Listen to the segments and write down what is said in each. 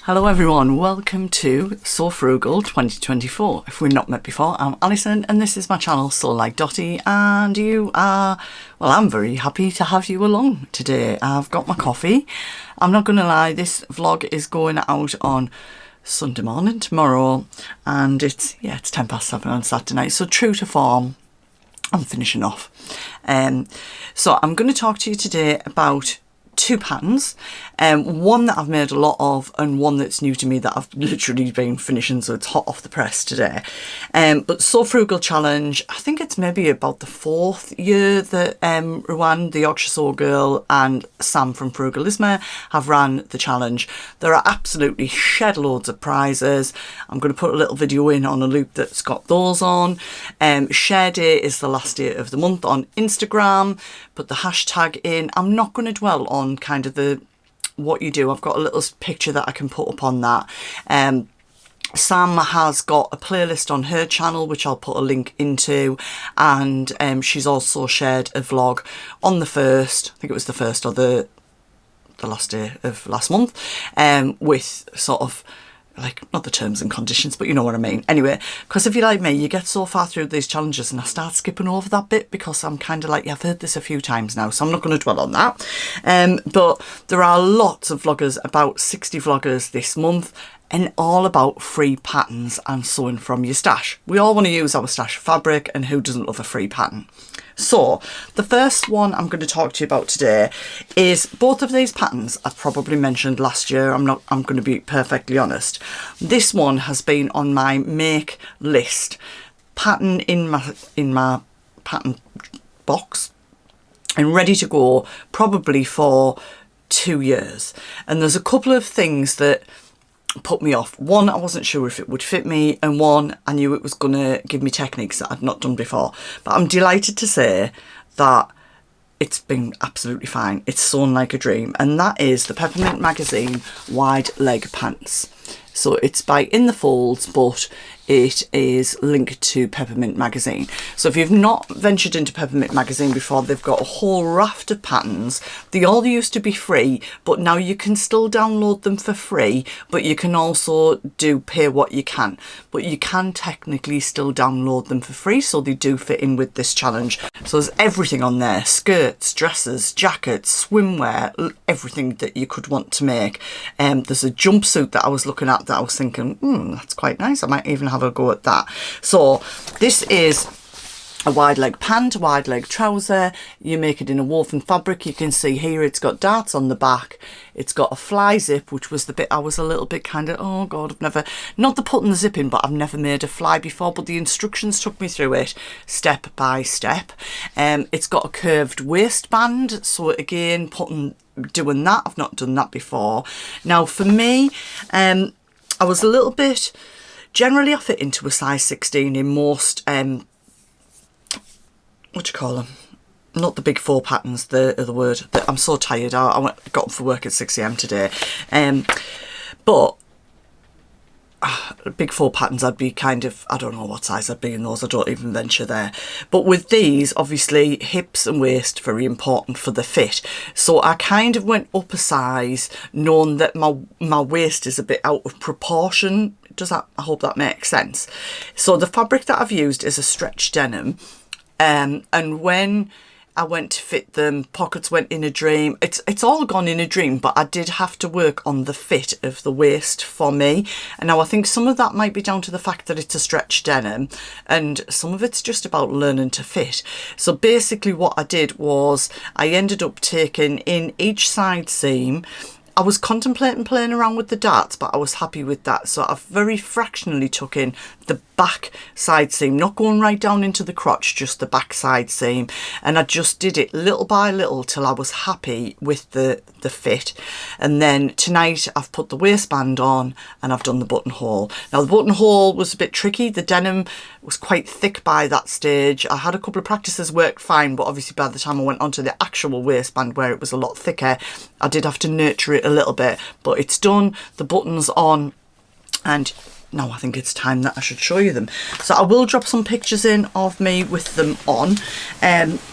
Hello everyone, welcome to So Frugal 2024. If we're not met before, I'm Alison and this is my channel So Like Dotty, and you are, well, I'm very happy to have you along today. I've got my coffee. I'm not going to lie, this vlog is going out on Sunday morning tomorrow, and it's 7:10 on Saturday night, so true to form, I'm finishing off. So I'm going to talk to you today about two patterns, one that I've made a lot of and one that's new to me that I've literally been finishing, so it's hot off the press today. But So Frugal Challenge, I think it's maybe about the 4th year that Ruan, the Yorkshire Soul Girl, and Sam from Frugalisma have ran the challenge. There are absolutely shed loads of prizes. I'm going to put a little video in on a loop that's got those on. Share day is the last day of the month on Instagram. Put the hashtag in. I'm not going to dwell on kind of what you do. I've got a little picture that I can put up on that. Sam has got a playlist on her channel which I'll put a link into, and she's also shared a vlog on the 1st, I think it was the 1st or the last day of last month, with sort of like, not the terms and conditions, but you know what I mean. Anyway, because if you're like me, you get so far through these challenges and I start skipping over that bit because I'm kind of like, yeah, I've heard this a few times now, so I'm not going to dwell on that. But there are lots of vloggers, about 60 vloggers this month, and all about free patterns and sewing from your stash. We all want to use our stash of fabric, and who doesn't love a free pattern? So the first one I'm going to talk to you about today is both of these patterns I probably mentioned last year. I'm going to be perfectly honest. This one has been on my make list pattern in my pattern box and ready to go probably for 2 years. And there's a couple of things that put me off. One, I wasn't sure if it would fit me, and one, I knew it was going to give me techniques that I'd not done before. But I'm delighted to say that it's been absolutely fine. It's sewn like a dream, and that is the Peppermint Magazine wide leg pants. So it's by In the Folds, but it is linked to Peppermint Magazine. So if you've not ventured into Peppermint Magazine before, they've got a whole raft of patterns. They all used to be free, but now you can still download them for free, but you can also do pay what you can. But you can technically still download them for free, so they do fit in with this challenge. So there's everything on there: skirts, dresses, jackets, swimwear, everything that you could want to make. There's a jumpsuit that I was looking at that I was thinking, that's quite nice. I might even have a go at that. So this is a wide leg pant, a wide leg trouser. You make it in a woven fabric. You can see here it's got darts on the back. It's got a fly zip, which was the bit I was a little bit kind of, oh god, I've never, not the putting the zip in, but I've never made a fly before, but the instructions took me through it step by step. It's got a curved waistband, so again, doing that, I've not done that before. Now for me, I was a little bit, generally I fit into a size 16 in most, what do you call them? Not the big 4 patterns, the other word. I'm so tired. I got up for work at 6 AM today. But big 4 patterns, I'd be kind of, I don't know what size I'd be in those. I don't even venture there. But with these, obviously, hips and waist, very important for the fit. So I kind of went up a size, knowing that my waist is a bit out of proportion. I hope that makes sense. So the fabric that I've used is a stretch denim. And when I went to fit them, pockets went in a dream. It's all gone in a dream, but I did have to work on the fit of the waist for me. And now I think some of that might be down to the fact that it's a stretch denim, and some of it's just about learning to fit. So basically what I did was I ended up taking in each side seam. I was contemplating playing around with the darts, but I was happy with that. So I've very fractionally took in the back side seam, not going right down into the crotch, just the back side seam. And I just did it little by little till I was happy with the fit. And then tonight I've put the waistband on and I've done the buttonhole. Now the buttonhole was a bit tricky. The denim was quite thick by that stage. I had a couple of practices, worked fine, but obviously by the time I went onto the actual waistband where it was a lot thicker, I did have to nurture it a little bit. But it's done, the button's on, and now I think it's time that I should show you them. So I will drop some pictures in of me with them on.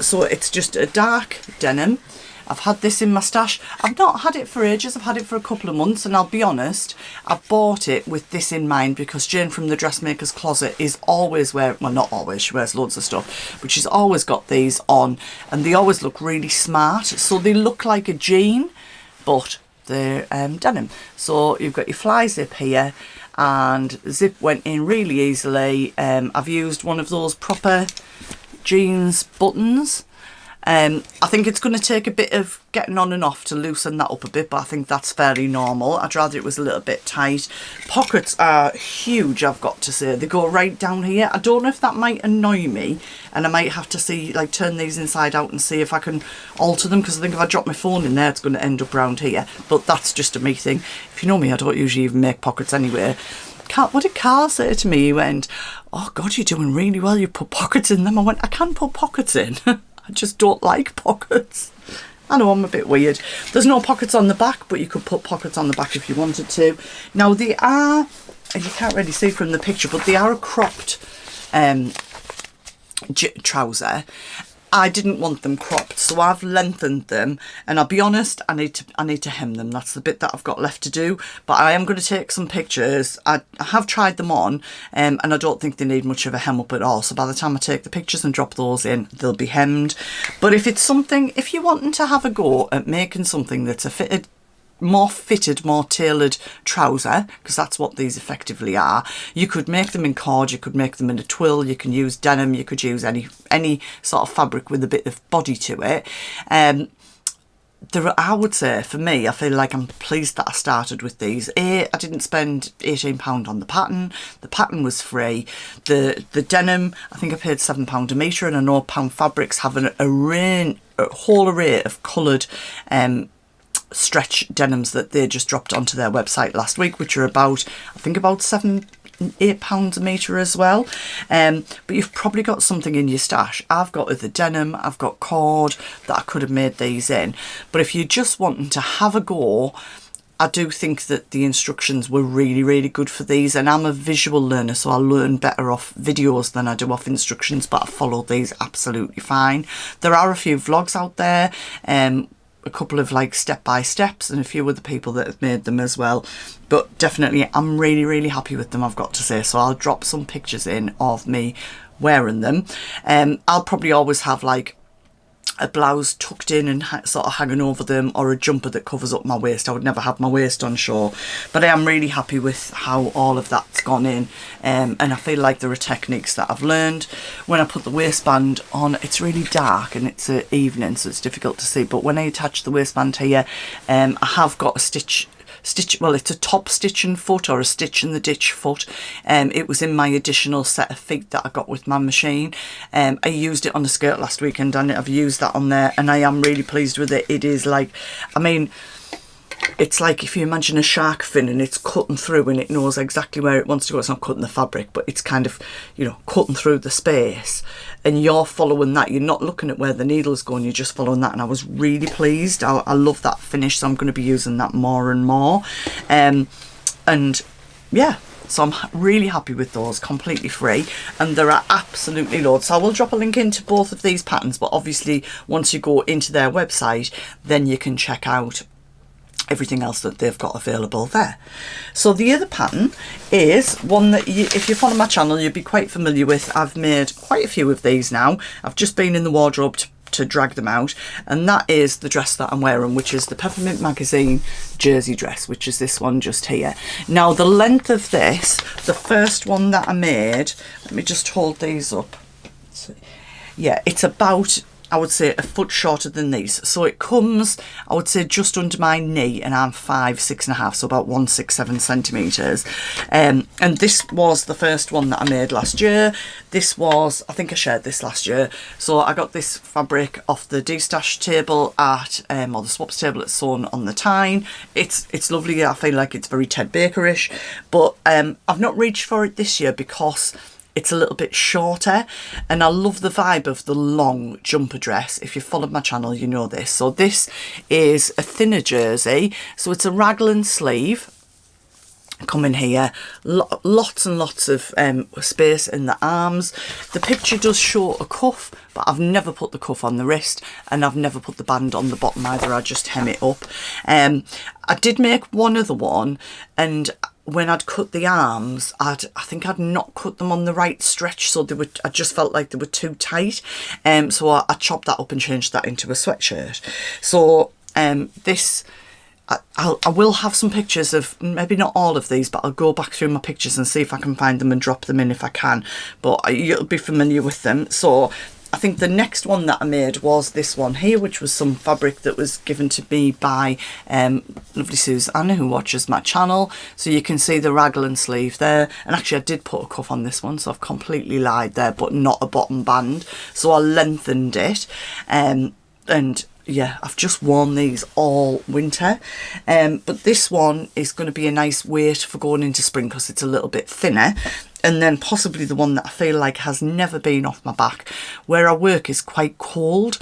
So it's just a dark denim I've had this in my stash. I've not had it for ages. I've had it for a couple of months, and I'll be honest, I bought it with this in mind because Jane from the Dressmaker's Closet is always wearing, well, not always, she wears loads of stuff, but she's always got these on, and they always look really smart. So they look like a jean, but they're denim. So you've got your fly zip here, and zip went in really easily. I've used one of those proper jeans buttons. I think it's going to take a bit of getting on and off to loosen that up a bit, but I think that's fairly normal. I'd rather it was a little bit tight. Pockets are huge, I've got to say. They go right down here. I don't know if that might annoy me, and I might have to see, like, turn these inside out and see if I can alter them, because I think if I drop my phone in there, it's going to end up round here. But that's just a me thing. If you know me, I don't usually even make pockets anyway. What did Carl say to me? He went, "Oh God, you're doing really well. You put pockets in them." I went, "I can put pockets in." I just don't like pockets. I know I'm a bit weird. There's no pockets on the back, but you could put pockets on the back if you wanted to. Now they are, and you can't really see from the picture, but they are a cropped trouser. I didn't want them cropped, so I've lengthened them, and I'll be honest, I need to hem them. That's the bit that I've got left to do, but I am going to take some pictures. I have tried them on, and I don't think they need much of a hem up at all, so by the time I take the pictures and drop those in, they'll be hemmed. But if it's something, if you're wanting to have a go at making something that's a more tailored trouser, because that's what these effectively are, you could make them in cord, you could make them in a twill, you can use denim, you could use any sort of fabric with a bit of body to it. I would say, for me, I feel like I'm pleased that I started with these. I didn't spend £18 on the pattern. The pattern was free. The denim, I think I paid £7 a metre, and I know Pound Fabrics have a whole array of coloured stretch denims that they just dropped onto their website last week, which are about, I think, about £7-8 a metre as well. But you've probably got something in your stash. I've got other denim, I've got cord that I could have made these in. But if you're just wanting to have a go, I do think that the instructions were really, really good for these, and I'm a visual learner, so I learn better off videos than I do off instructions, but I follow these absolutely fine. There are a few vlogs out there, a couple of like step-by-steps, and a few other people that have made them as well, but definitely I'm really, really happy with them, I've got to say. So I'll drop some pictures in of me wearing them. I'll probably always have like a blouse tucked in and sort of hanging over them, or a jumper that covers up my waist. I would never have my waist on show, but I am really happy with how all of that's gone in, and I feel like there are techniques that I've learned. When I put the waistband on, it's really dark and it's an evening, so it's difficult to see, but when I attach the waistband here, I have got a stitch, well, it's a top stitch and foot, or a stitch in the ditch foot. It was in my additional set of feet that I got with my machine. I used it on the skirt last weekend, and I've used that on there, and I am really pleased with it. It is like, I mean, it's like if you imagine a shark fin and it's cutting through and it knows exactly where it wants to go. It's not cutting the fabric, but it's kind of, you know, cutting through the space, and you're following that. You're not looking at where the needle's going, you're just following that, and I was really pleased. I love that finish, so I'm going to be using that more and more. And yeah, so I'm really happy with those, completely free, and there are absolutely loads. So I will drop a link into both of these patterns, but obviously once you go into their website, then you can check out everything else that they've got available there. So the other pattern is one that if you follow my channel, you'll be quite familiar with. I've made quite a few of these now. I've just been in the wardrobe to drag them out, and that is the dress that I'm wearing, which is the Peppermint Magazine jersey dress, which is this one just here. Now the length of this, the first one that I made, let me just hold these up. Yeah, it's about, I would say, a foot shorter than these. So it comes, I would say, just under my knee, and I'm 5'6.5", so about 167 centimetres. And this was the first one that I made last year. This was, I think I shared this last year. So I got this fabric off the de-stash table at, or the swaps table at Sewn on the Tyne. It's lovely. I feel like it's very Ted Baker-ish, but I've not reached for it this year because it's a little bit shorter, and I love the vibe of the long jumper dress. If you followed my channel, you know this. So this is a thinner jersey, so it's a raglan sleeve, come in here, lots and lots of space in the arms. The picture does show a cuff, but I've never put the cuff on the wrist, and I've never put the band on the bottom either. I just hem it up. I did make one other one, and when I'd cut the arms, I think I'd not cut them on the right stretch, so I just felt like they were too tight. So I chopped that up and changed that into a sweatshirt. So this, I will have some pictures of, maybe not all of these, but I'll go back through my pictures and see if I can find them and drop them in if I can. But you'll be familiar with them. So I think the next one that I made was this one here, which was some fabric that was given to me by lovely Susanna, who watches my channel. So you can see the raglan sleeve there. And actually I did put a cuff on this one, so I've completely lied there, but not a bottom band. So I lengthened it. And yeah, I've just worn these all winter. But this one is going to be a nice weight for going into spring because it's a little bit thinner. And then possibly the one that I feel like has never been off my back. Where I work is quite cold.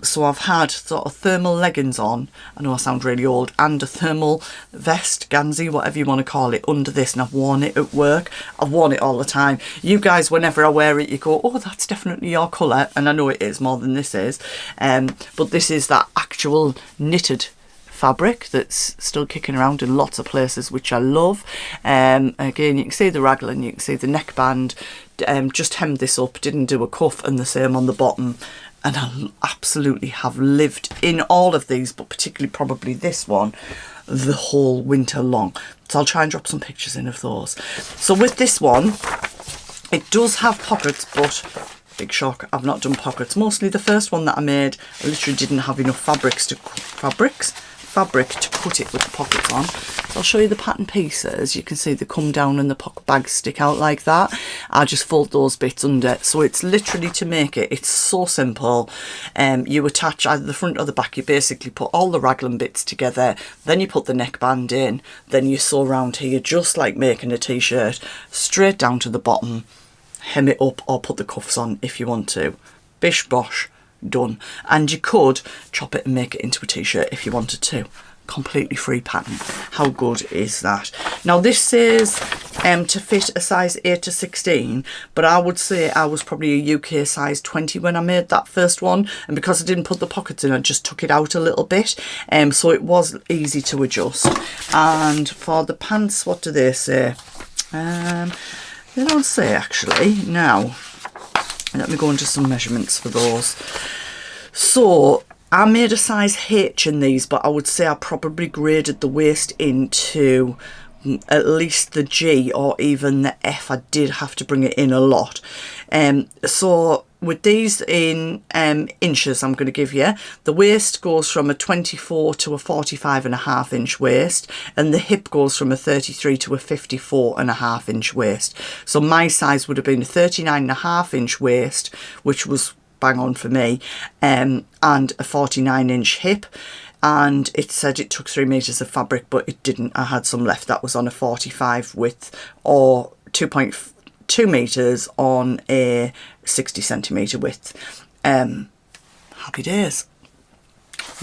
So I've had sort of thermal leggings on. I know I sound really old. And a thermal vest, gansy, whatever you want to call it, under this. And I've worn it at work. I've worn it all the time. You guys, whenever I wear it, you go, oh, that's definitely your colour. And I know it is more than this is. But this is that actual knitted fabric that's still kicking around in lots of places, which I love. Again, you can see the raglan, you can see the neckband. Just hemmed this up, didn't do a cuff, and the same on the bottom. And I absolutely have lived in all of these, but particularly probably this one, the whole winter long. So I'll try and drop some pictures in of those. So with this one, it does have pockets, but big shock, I've not done pockets. Mostly the first one that I made, I literally didn't have enough fabric to cut it with the pockets on. So I'll show you the pattern pieces. You can see they come down and the pocket bags stick out like that. I just fold those bits under. So it's literally, to make it, it's so simple. You attach either the front or the back. You basically put all the raglan bits together, then you put the neckband in, then you sew around here just like making a t-shirt, straight down to the bottom, hem it up or put the cuffs on if you want to. Bish bosh, done. And you could chop it and make it into a t-shirt if you wanted to. Completely free pattern. How good is that? Now this says to fit a size 8 to 16, but I would say I was probably a UK size 20 when I made that first one, and because I didn't put the pockets in, I just took it out a little bit, so it was easy to adjust. And for the pants, what do they say? They don't say actually. Now let me go into some measurements for those. So I made a size H in these, but I would say I probably graded the waist into at least the G or even the F. I did have to bring it in a lot. So with these in inches, I'm going to give you, the waist goes from a 24 to a 45.5 inch waist, and the hip goes from a 33 to a 54.5 inch waist. So my size would have been a 39.5 inch waist, which was bang on for me, and a 49 inch hip. And it said it took 3 meters of fabric, but it didn't. I had some left. That was on a 45 width, or 2.2 meters on a 60 centimeter width. Happy days.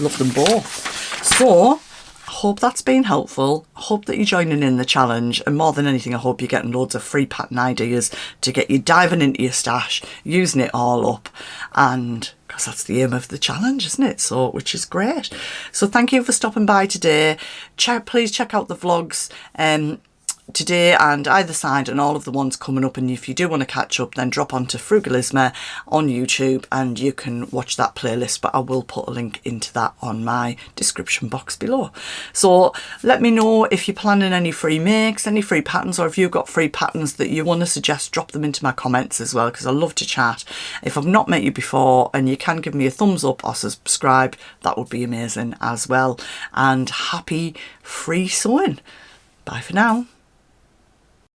Love them both. So I hope that's been helpful. I hope that you're joining in the challenge, and more than anything, I hope you're getting loads of free pattern ideas to get you diving into your stash, using it all up, and because that's the aim of the challenge, isn't it? So, which is great. So thank you for stopping by today. Please check out the vlogs today and either side, and all of the ones coming up. And if you do want to catch up, then drop onto Frugalisma on YouTube and you can watch that playlist, but I will put a link into that on my description box below. So let me know if you're planning any free makes, any free patterns, or if you've got free patterns that you want to suggest, drop them into my comments as well, because I love to chat. If I've not met you before and you can give me a thumbs up or subscribe, that would be amazing as well. And happy free sewing. Bye for now.